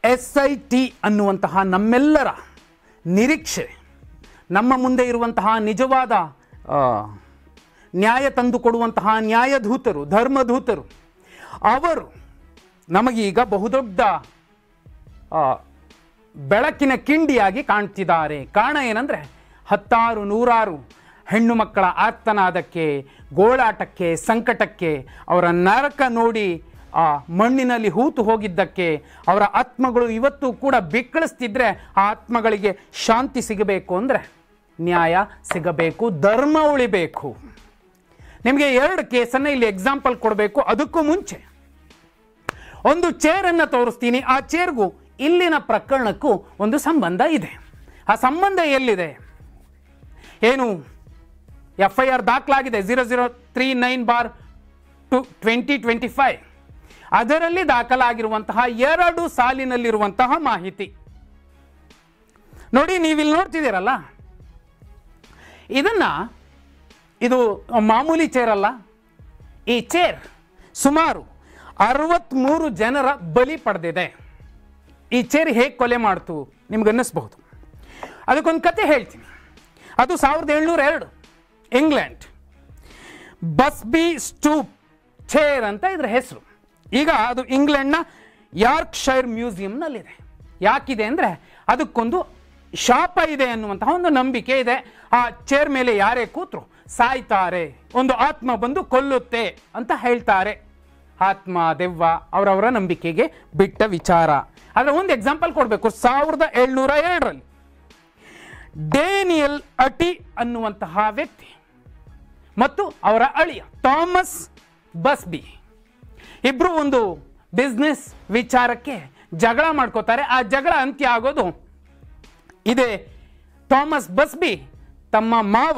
SIT ಅನ್ನುವಂತಹ ನಮ್ಮೆಲ್ಲರ ನಿರೀಕ್ಷೆ, ನಮ್ಮ ಮುಂದೆ ಇರುವಂತಹ ನಿಜವಾದ ನ್ಯಾಯ ತಂದುಕೊಡುವಂತಹ ನ್ಯಾಯಧೂತರು, ಧರ್ಮಧೂತರು, ಅವರು ನಮಗೀಗ ಬಹುದೊಡ್ಡ ಬೆಳಕಿನ ಕಿಂಡಿಯಾಗಿ ಕಾಣ್ತಿದ್ದಾರೆ. ಕಾರಣ ಏನಂದರೆ, ಹತ್ತಾರು ನೂರಾರು ಹೆಣ್ಣು ಮಕ್ಕಳ ಆರ್ತನಾದಕ್ಕೆ, ಗೋಳಾಟಕ್ಕೆ, ಸಂಕಟಕ್ಕೆ, ಅವರ ನರಕ ನೋಡಿ ಆ ಮಣ್ಣಿನಲ್ಲಿ ಹೂತು ಹೋಗಿದ್ದಕ್ಕೆ, ಅವರ ಆತ್ಮಗಳು ಇವತ್ತು ಕೂಡ ಬಿಕ್ಕಳಿಸ್ತಿದ್ರೆ ಆ ಆತ್ಮಗಳಿಗೆ ಶಾಂತಿ ಸಿಗಬೇಕು ಅಂದರೆ ನ್ಯಾಯ ಸಿಗಬೇಕು, ಧರ್ಮ ಉಳಿಬೇಕು. ನಿಮಗೆ 2 ಕೇಸನ್ನು ಇಲ್ಲಿ ಎಕ್ಸಾಂಪಲ್ ಕೊಡಬೇಕು. ಅದಕ್ಕೂ ಮುಂಚೆ ಒಂದು ಚೇರನ್ನು ತೋರಿಸ್ತೀನಿ. ಆ ಚೇರ್ಗೂ ಇಲ್ಲಿನ ಪ್ರಕರಣಕ್ಕೂ ಒಂದು ಸಂಬಂಧ ಇದೆ. ಆ ಸಂಬಂಧ ಎಲ್ಲಿದೆ? ಏನು FIR ದಾಖಲಾಗಿದೆ 0039/2025. ಅದರಲ್ಲಿ ದಾಖಲಾಗಿರುವಂತಹ 2 ಸಾಲಿನಲ್ಲಿರುವಂತಹ ಮಾಹಿತಿ ನೋಡಿ. ನೀವಿಲ್ಲಿ ನೋಡ್ತಿದ್ದೀರಲ್ಲ, ಇದು ಮಾಮೂಲಿ ಚೇರ್ ಅಲ್ಲ. ಈ ಚೇರ್ ಸುಮಾರು 63 ಜನರ ಬಲಿ ಪಡೆದಿದೆ. ಈ ಚೇರ್ ಹೇಗೆ ಕೊಲೆ ಮಾಡ್ತು ನಿಮ್ಗನ್ನಿಸ್ಬಹುದು. ಅದಕ್ಕೊಂದು ಕತೆ ಹೇಳ್ತೀನಿ. ಅದು 1702 ಇಂಗ್ಲೆಂಡ್, ಬಸ್ಬಿ ಸ್ಟೂಪ್ ಚೇರ್ ಅಂತ ಇದ್ರ ಹೆಸರು. ಈಗ ಅದು ಇಂಗ್ಲೆಂಡ್ನ ಯಾರ್ಕ್ಶೈರ್ ಮ್ಯೂಸಿಯಂನಲ್ಲಿದೆ. ಯಾಕಿದೆ ಅಂದರೆ ಅದಕ್ಕೊಂದು ಶಾಪ ಇದೆ ಅನ್ನುವಂತಹ ಒಂದು ನಂಬಿಕೆ ಇದೆ. ಆ ಚೇರ್ ಮೇಲೆ ಯಾರೇ ಕೂತ್ರು ಸಾಯ್ತಾರೆ, ಒಂದು ಆತ್ಮ ಬಂದು ಕೊಲ್ಲುತ್ತೆ ಅಂತ ಹೇಳ್ತಾರೆ. ಆತ್ಮ ದೆವ್ವ ಅವರವರ ನಂಬಿಕೆಗೆ ಬಿಟ್ಟ ವಿಚಾರ. ಆದರೆ ಒಂದು ಎಕ್ಸಾಂಪಲ್ ಕೊಡಬೇಕು. 1702ರಲ್ಲಿ ಡೇನಿಯಲ್ ಅಟಿ ಅನ್ನುವಂತಹ ವ್ಯಕ್ತಿ ಮತ್ತು ಅವರ ಅಳಿಯ ಥಾಮಸ್ ಬಸ್ಬಿ ಇಬ್ರು ಒಂದು ಬಿಸ್ನೆಸ್ ವಿಚಾರಕ್ಕೆ ಜಗಳ ಮಾಡ್ಕೋತಾರೆ. ಆ ಜಗಳ ಅಂತ್ಯ ಆಗೋದು ಇದೆ. ಥಾಮಸ್ ಬಸ್ಬಿ ತಮ್ಮ ಮಾವ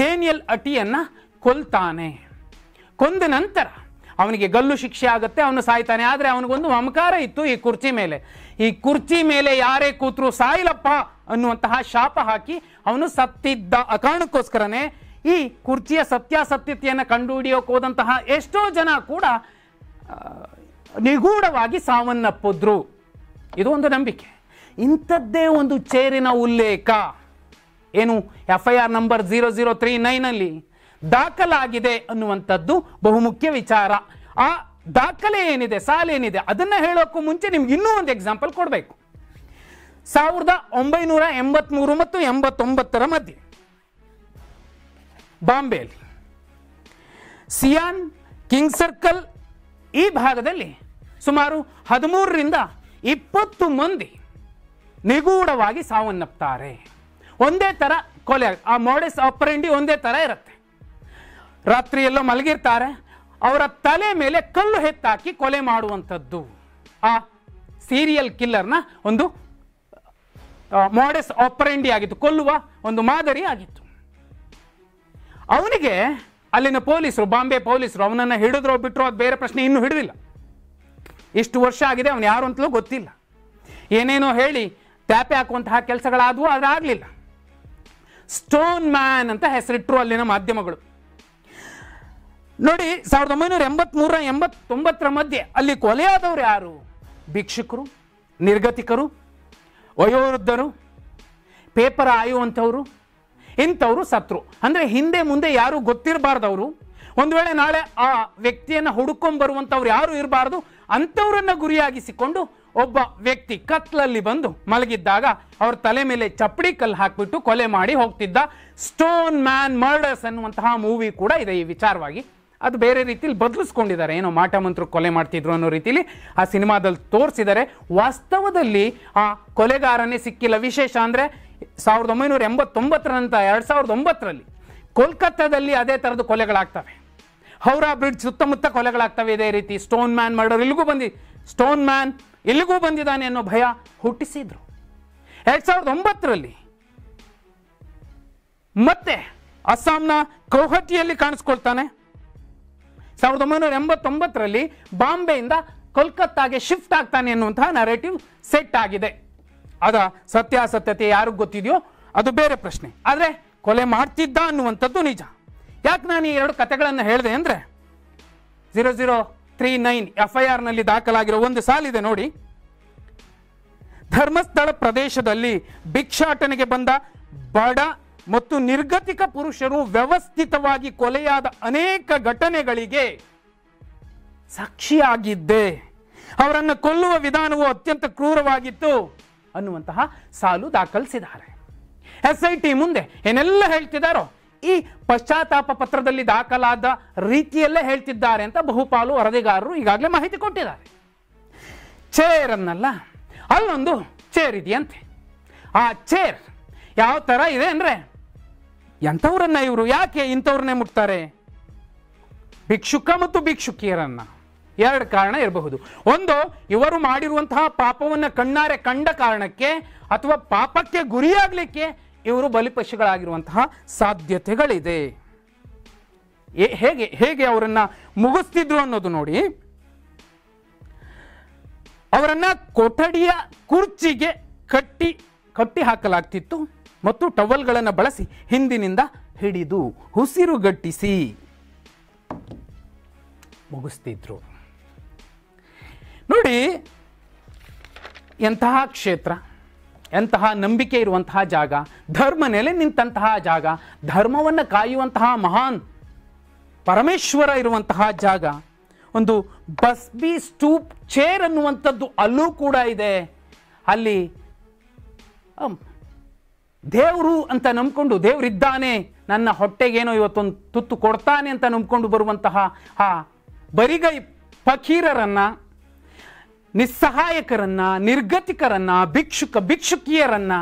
ಡೇನಿಯಲ್ ಅಟಿಯನ್ನ ಕೊಲ್ತಾನೆ. ಕೊಂದ ನಂತರ ಅವನಿಗೆ ಗಲ್ಲು ಶಿಕ್ಷೆ ಆಗುತ್ತೆ, ಅವನು ಸಾಯ್ತಾನೆ. ಆದರೆ ಅವನಿಗೊಂದು ಮಮಕಾರ ಇತ್ತು ಈ ಕುರ್ಚಿ ಮೇಲೆ. ಈ ಕುರ್ಚಿ ಮೇಲೆ ಯಾರೇ ಕೂತ್ರು ಸಾಯಿಲಪ್ಪ ಅನ್ನುವಂತಹ ಶಾಪ ಹಾಕಿ ಅವನು ಸತ್ತಿದ್ದ. ಆ ಕಾರಣಕ್ಕೋಸ್ಕರನೇ ಈ ಕುರ್ಚಿಯ ಸತ್ಯಾಸತ್ಯತೆಯನ್ನು ಕಂಡುಹಿಡಿಯೋಕೆ ಹೋದಂತಹ ಎಷ್ಟೋ ಜನ ಕೂಡ ನಿಗೂಢವಾಗಿ ಸಾವನ್ನಪ್ಪಿದ್ರು. ಇದು ಒಂದು ನಂಬಿಕೆ. ಇಂಥದ್ದೇ ಒಂದು ಚೇರಿನ ಉಲ್ಲೇಖ ಏನು FIR ನಂಬರ್ 0039ನಲ್ಲಿ ದಾಖಲಾಗಿದೆ ಅನ್ನುವಂಥದ್ದು ಬಹುಮುಖ್ಯ ವಿಚಾರ. ಆ ದಾಖಲೆ ಏನಿದೆ, ಸಾಲೇನಿದೆ, ಅದನ್ನು ಹೇಳೋಕ್ಕೂ ಮುಂಚೆ ನಿಮ್ಗೆ ಇನ್ನೂ ಒಂದು ಎಕ್ಸಾಂಪಲ್ ಕೊಡಬೇಕು. 1983 ಮತ್ತು 89ರ ಮಧ್ಯೆ ಬಾಂಬೆಯಲ್ಲಿ ಸಿಯಾನ್, ಕಿಂಗ್ ಸರ್ಕಲ್ ಈ ಭಾಗದಲ್ಲಿ ಸುಮಾರು 13ರಿಂದ 20 ಮಂದಿ ನಿಗೂಢವಾಗಿ ಸಾವನ್ನಪ್ತಾರೆ. ಒಂದೇ ಥರ ಕೊಲೆ. ಆ ಮೋಡಸ್ ಆಪರೆಂಡಿ ಒಂದೇ ಥರ ಇರುತ್ತೆ. ರಾತ್ರಿ ಎಲ್ಲೋ ಮಲಗಿರ್ತಾರೆ, ಅವರ ತಲೆ ಮೇಲೆ ಕಲ್ಲು ಎತ್ತಾಕಿ ಕೊಲೆ ಮಾಡುವಂಥದ್ದು ಆ ಸೀರಿಯಲ್ ಕಿಲ್ಲರ್ನ ಒಂದು ಮೋಡಸ್ ಆಪರೆಂಡಿ ಆಗಿತ್ತು, ಕೊಲ್ಲುವ ಒಂದು ಮಾದರಿ ಆಗಿತ್ತು. ಅವನಿಗೆ ಅಲ್ಲಿನ ಪೊಲೀಸರು, ಬಾಂಬೆ ಪೊಲೀಸರು ಅವನನ್ನು ಹಿಡಿದ್ರೋ ಬಿಟ್ಟರೋ ಅದು ಬೇರೆ ಪ್ರಶ್ನೆ, ಇನ್ನೂ ಹಿಡಿದಿಲ್ಲ. ಇಷ್ಟು ವರ್ಷ ಆಗಿದೆ, ಅವನು ಯಾರು ಅಂತಲೂ ಗೊತ್ತಿಲ್ಲ. ಏನೇನೋ ಹೇಳಿ ಟ್ಯಾಪೆ ಹಾಕುವಂತಹ ಕೆಲಸಗಳಾದವು, ಆದರೆ ಆಗಲಿಲ್ಲ. ಸ್ಟೋನ್ ಮ್ಯಾನ್ ಅಂತ ಹೆಸರಿಟ್ಟರು ಅಲ್ಲಿನ ಮಾಧ್ಯಮಗಳು. ನೋಡಿ, 1983-89ರ ಮಧ್ಯೆ ಅಲ್ಲಿ ಕೊಲೆಯಾದವರು ಯಾರು? ಭಿಕ್ಷುಕರು, ನಿರ್ಗತಿಕರು, ವಯೋವೃದ್ಧರು, ಪೇಪರ್ ಆಯುವಂಥವರು, ಇಂಥವರು ಸತ್ರು. ಅಂದರೆ ಹಿಂದೆ ಮುಂದೆ ಯಾರು ಗೊತ್ತಿರಬಾರ್ದವರು, ಒಂದು ವೇಳೆ ನಾಳೆ ಆ ವ್ಯಕ್ತಿಯನ್ನು ಹುಡುಕೊಂಬರುವಂಥವ್ರು ಯಾರು ಇರಬಾರ್ದು, ಅಂಥವ್ರನ್ನ ಗುರಿಯಾಗಿಸಿಕೊಂಡು ಒಬ್ಬ ವ್ಯಕ್ತಿ ಕತ್ಲಲ್ಲಿ ಬಂದು ಮಲಗಿದ್ದಾಗ ಅವ್ರ ತಲೆ ಮೇಲೆ ಚಪ್ಪಡಿ ಕಲ್ಲು ಹಾಕಿಬಿಟ್ಟು ಕೊಲೆ ಮಾಡಿ ಹೋಗ್ತಿದ್ದ. ಸ್ಟೋನ್ ಮ್ಯಾನ್ ಮರ್ಡರ್ಸ್ ಅನ್ನುವಂತಹ ಮೂವಿ ಕೂಡ ಇದೆ ಈ ವಿಚಾರವಾಗಿ. ಅದು ಬೇರೆ ರೀತಿಯಲ್ಲಿ ಬದಲಿಸ್ಕೊಂಡಿದ್ದಾರೆ, ಏನೋ ಮಾಟ ಮಂತ್ರ ಕೊಲೆ ಮಾಡ್ತಿದ್ರು ಅನ್ನೋ ರೀತಿಯಲ್ಲಿ ಆ ಸಿನಿಮಾದಲ್ಲಿ ತೋರಿಸಿದ್ದಾರೆ. ವಾಸ್ತವದಲ್ಲಿ ಆ ಕೊಲೆಗಾರನೇ ಸಿಕ್ಕಿಲ್ಲ. ವಿಶೇಷ ಅಂದರೆ 1989 ನಂತರ 2009ರಲ್ಲಿ ಕೋಲ್ಕತ್ತಾದಲ್ಲಿ ಅದೇ ಥರದ ಕೊಲೆಗಳಾಗ್ತವೆ. ಹೌರಾ ಬ್ರಿಡ್ಜ್ ಸುತ್ತಮುತ್ತ ಕೊಲೆಗಳಾಗ್ತವೆ ಇದೇ ರೀತಿ. Stone man murder stone man ಇಲ್ಲಿಗೂ ಬಂದಿದ್ದಾನೆ ಅನ್ನೋ ಭಯ ಹುಟ್ಟಿಸಿದ್ರು. 2009ರಲ್ಲಿ ಮತ್ತೆ ಅಸ್ಸಾಂನ ಗೌಹಟಿಯಲ್ಲಿ ಕಾಣಿಸ್ಕೊಳ್ತಾನೆ. 1989ರಲ್ಲಿ ಬಾಂಬೆಯಿಂದ ಕೋಲ್ಕತ್ತಾಗೆ ಶಿಫ್ಟ್ ಆಗ್ತಾನೆ ಅನ್ನುವಂತಹ ನರೇಟಿವ್ ಸೆಟ್ ಆಗಿದೆ. ಅದ ಸತ್ಯಾಸತ್ಯತೆ ಯಾರಿಗೂ ಗೊತ್ತಿದೆಯೋ ಅದು ಬೇರೆ ಪ್ರಶ್ನೆ. ಆದರೆ ಕೊಲೆ ಮಾಡ್ತಿದ್ದ ಅನ್ನುವಂಥದ್ದು ನಿಜ. ಯಾಕೆ ನಾನು ಈ 2 ಕಥೆಗಳನ್ನು ಹೇಳಿದೆ ಅಂದರೆ, 0039 FIRನಲ್ಲಿ ದಾಖಲಾಗಿರೋ ಒಂದು ಸಾಲಿದೆ ನೋಡಿ. ಧರ್ಮಸ್ಥಳ ಪ್ರದೇಶದಲ್ಲಿ ಭಿಕ್ಷಾಟನೆಗೆ ಬಂದ ಬಡ ಮತ್ತು ನಿರ್ಗತಿಕ ಪುರುಷರು ವ್ಯವಸ್ಥಿತವಾಗಿ ಕೊಲೆಯಾದ ಅನೇಕ ಘಟನೆಗಳಿಗೆ ಸಾಕ್ಷಿಯಾಗಿದ್ದೆ. ಅವರನ್ನು ಕೊಲ್ಲುವ ವಿಧಾನವು ಅತ್ಯಂತ ಕ್ರೂರವಾಗಿತ್ತು ಅನ್ನುವಂತಹ ಸಾಲು ದಾಖಲಿಸಿದ್ದಾರೆ. SIT ಮುಂದೆ ಏನೆಲ್ಲ ಹೇಳ್ತಿದ್ದಾರೋ ಈ ಪಶ್ಚಾತ್ತಾಪ ಪತ್ರದಲ್ಲಿ ದಾಖಲಾದ ರೀತಿಯಲ್ಲೇ ಹೇಳ್ತಿದ್ದಾರೆ ಅಂತ ಬಹುಪಾಲು ವರದಿಗಾರರು ಈಗಾಗಲೇ ಮಾಹಿತಿ ಕೊಟ್ಟಿದ್ದಾರೆ. ಚೇರ್ ಅನ್ನಲ್ಲ, ಅಲ್ಲೊಂದು ಚೇರ್ ಇದೆಯಂತೆ. ಆ ಚೇರ್ ಯಾವ ಥರ ಇದೆ ಅಂದರೆ, ಎಂಥವ್ರನ್ನ ಇವರು ಯಾಕೆ ಇಂಥವ್ರನ್ನೇ ಮುಟ್ತಾರೆ? ಭಿಕ್ಷುಕ ಮತ್ತು ಭಿಕ್ಷುಕಿಯರನ್ನ. ಎರಡು ಕಾರಣ ಇರಬಹುದು. ಒಂದು, ಇವರು ಮಾಡಿರುವಂತಹ ಪಾಪವನ್ನು ಕಣ್ಣಾರೆ ಕಂಡ ಕಾರಣಕ್ಕೆ ಅಥವಾ ಪಾಪಕ್ಕೆ ಗುರಿಯಾಗಲಿಕ್ಕೆ ಇವರು ಬಲಿಪಶುಗಳಾಗಿರುವಂತಹ ಸಾಧ್ಯತೆಗಳಿದೆ. ಹೇಗೆ ಹೇಗೆ ಅವರನ್ನ ಮುಗಿಸ್ತಿದ್ರು ಅನ್ನೋದು ನೋಡಿ. ಅವರನ್ನ ಕೊಠಡಿಯ ಕುರ್ಚಿಗೆ ಕಟ್ಟಿ ಹಾಕಲಾಗ್ತಿತ್ತು ಮತ್ತು ಟವಲ್ಗಳನ್ನು ಬಳಸಿ ಹಿಂದಿನಿಂದ ಹಿಡಿದು ಉಸಿರುಗಟ್ಟಿಸಿ ಮುಗಿಸ್ತಿದ್ರು. ನೋಡಿ, ಎಂತಹ ಕ್ಷೇತ್ರ, ಎಂತಹ ನಂಬಿಕೆ ಇರುವಂತಹ ಜಾಗ, ಧರ್ಮ ನೆಲೆ ನಿಂತಹ ಜಾಗ, ಧರ್ಮವನ್ನು ಕಾಯುವಂತಹ ಮಹಾನ್ ಪರಮೇಶ್ವರ ಇರುವಂತಹ ಜಾಗ. ಒಂದು ಬಸ್ಬಿ ಸ್ಟೂಪ್ ಚೇರ್ ಅನ್ನುವಂಥದ್ದು ಅಲ್ಲೂ ಕೂಡ ಇದೆ. ಅಲ್ಲಿ ದೇವರು ಅಂತ ನಂಬ್ಕೊಂಡು, ದೇವರಿದ್ದಾನೆ, ನನ್ನ ಹೊಟ್ಟೆಗೇನೋ ಇವತ್ತೊಂದು ತುತ್ತು ಕೊಡ್ತಾನೆ ಅಂತ ನಂಬ್ಕೊಂಡು ಬರುವಂತಹ ಆ ಬರಿಗೈ ಫಕೀರರನ್ನ, ನಿಸ್ಸಹಾಯಕರನ್ನ, ನಿರ್ಗತಿಕರನ್ನ, ಭಿಕ್ಷುಕಿಯರನ್ನ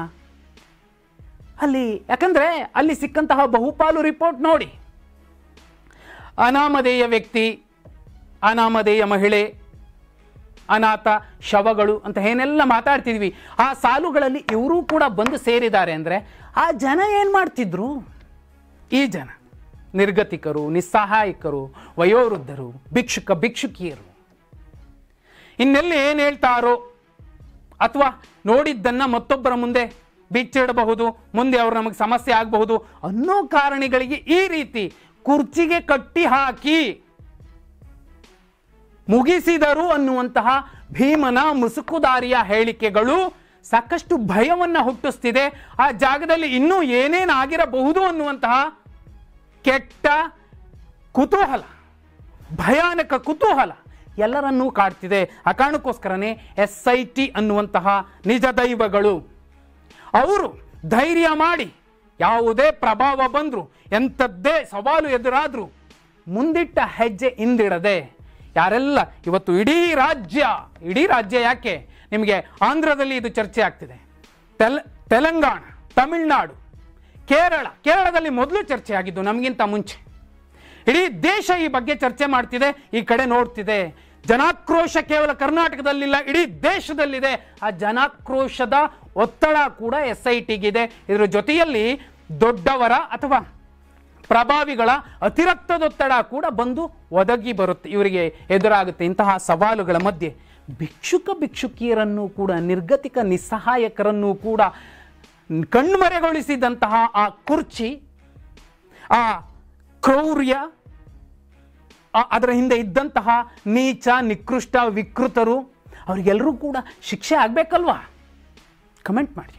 ಅಲ್ಲಿ, ಯಾಕಂದ್ರೆ ಅಲ್ಲಿ ಸಿಕ್ಕಂತಹ ಬಹುಪಾಲು ರಿಪೋರ್ಟ್ ನೋಡಿ, ಅನಾಮಧೇಯ ವ್ಯಕ್ತಿ, ಅನಾಮಧೇಯ ಮಹಿಳೆ, ಅನಾಥ ಶವಗಳು ಅಂತ ಏನೆಲ್ಲ ಮಾತಾಡ್ತಿದ್ವಿ, ಆ ಸಾಲುಗಳಲ್ಲಿ ಇವರು ಕೂಡ ಬಂದು ಸೇರಿದ್ದಾರೆ ಅಂದರೆ ಆ ಜನ ಏನು ಮಾಡ್ತಿದ್ರು? ಈ ಜನ ನಿರ್ಗತಿಕರು, ನಿಸ್ಸಹಾಯಕರು, ವಯೋವೃದ್ಧರು, ಭಿಕ್ಷುಕಿಯರು. ಇನ್ನೆಲ್ಲಿ ಏನು ಹೇಳ್ತಾರೋ ಅಥವಾ ನೋಡಿದ್ದನ್ನು ಮತ್ತೊಬ್ಬರ ಮುಂದೆ ಬಿಚ್ಚಿಡಬಹುದು, ಮುಂದೆ ಅವರು ನಮಗೆ ಸಮಸ್ಯೆ ಆಗಬಹುದು ಅನ್ನೋ ಕಾರಣಗಳಿಗೆ ಈ ರೀತಿ ಕುರ್ಚಿಗೆ ಕಟ್ಟಿ ಹಾಕಿ ಮುಗಿಸಿದರು ಅನ್ನುವಂತಹ ಭೀಮನ ಮುಸುಕುದಾರಿಯ ಹೇಳಿಕೆಗಳು ಸಾಕಷ್ಟು ಭಯವನ್ನು ಹುಟ್ಟಿಸ್ತಿದೆ. ಆ ಜಾಗದಲ್ಲಿ ಇನ್ನೂ ಏನೇನಾಗಿರಬಹುದು ಅನ್ನುವಂತಹ ಕೆಟ್ಟ ಕುತೂಹಲ, ಭಯಾನಕ ಕುತೂಹಲ ಎಲ್ಲರನ್ನೂ ಕಾಡ್ತಿದೆ. ಆ ಕಾರಣಕ್ಕೋಸ್ಕರನೇ SIT ಅನ್ನುವಂತಹ ನಿಜ ದೈವಗಳು ಅವರು ಧೈರ್ಯ ಮಾಡಿ ಯಾವುದೇ ಪ್ರಭಾವ ಬಂದರೂ, ಎಂಥದ್ದೇ ಸವಾಲು ಎದುರಾದರೂ ಮುಂದಿಟ್ಟ ಹೆಜ್ಜೆ ಹಿಂದಿಡದೆ ಯಾರೆಲ್ಲ ಇವತ್ತು ಇಡೀ ರಾಜ್ಯ ಯಾಕೆ ನಿಮಗೆ ಆಂಧ್ರದಲ್ಲಿ ಇದು ಚರ್ಚೆ ಆಗ್ತಿದೆ, ತೆಲಂಗಾಣ, ತಮಿಳುನಾಡು, ಕೇರಳದಲ್ಲಿ ಮೊದಲು ಚರ್ಚೆ ಆಗಿದ್ದು ನಮಗಿಂತ ಮುಂಚೆ. ಇಡೀ ದೇಶ ಈ ಬಗ್ಗೆ ಚರ್ಚೆ ಮಾಡ್ತಿದೆ, ಈ ಕಡೆ ನೋಡ್ತಿದೆ. ಜನಾಕ್ರೋಶ ಕೇವಲ ಕರ್ನಾಟಕದಲ್ಲಿಲ್ಲ, ಇಡೀ ದೇಶದಲ್ಲಿದೆ. ಆ ಜನಾಕ್ರೋಶದ ಒತ್ತಡ ಕೂಡ SITಗಿದೆ. ಇದರ ಜೊತೆಯಲ್ಲಿ ದೊಡ್ಡವರ ಅಥವಾ ಪ್ರಭಾವಿಗಳ ಅತಿರಕ್ತದೊತ್ತಡ ಕೂಡ ಬಂದು ಒದಗಿ ಬರುತ್ತೆ, ಇವರಿಗೆ ಎದುರಾಗುತ್ತೆ. ಇಂತಹ ಸವಾಲುಗಳ ಮಧ್ಯೆ ಭಿಕ್ಷುಕಿಯರನ್ನು ಕೂಡ, ನಿರ್ಗತಿಕ ನಿಸ್ಸಹಾಯಕರನ್ನು ಕೂಡ ಕಣ್ಮರೆಗೊಳಿಸಿದಂತಹ ಆ ಕುರ್ಚಿ, ಆ ಕ್ರೌರ್ಯ, ಅದರ ಹಿಂದೆ ಇದ್ದಂತಹ ನೀಚ, ನಿಕೃಷ್ಟ, ವಿಕೃತರು, ಅವರಿಗೆಲ್ಲರೂ ಕೂಡ ಶಿಕ್ಷೆ ಆಗಬೇಕಲ್ವಾ? ಕಮೆಂಟ್ ಮಾಡಿ.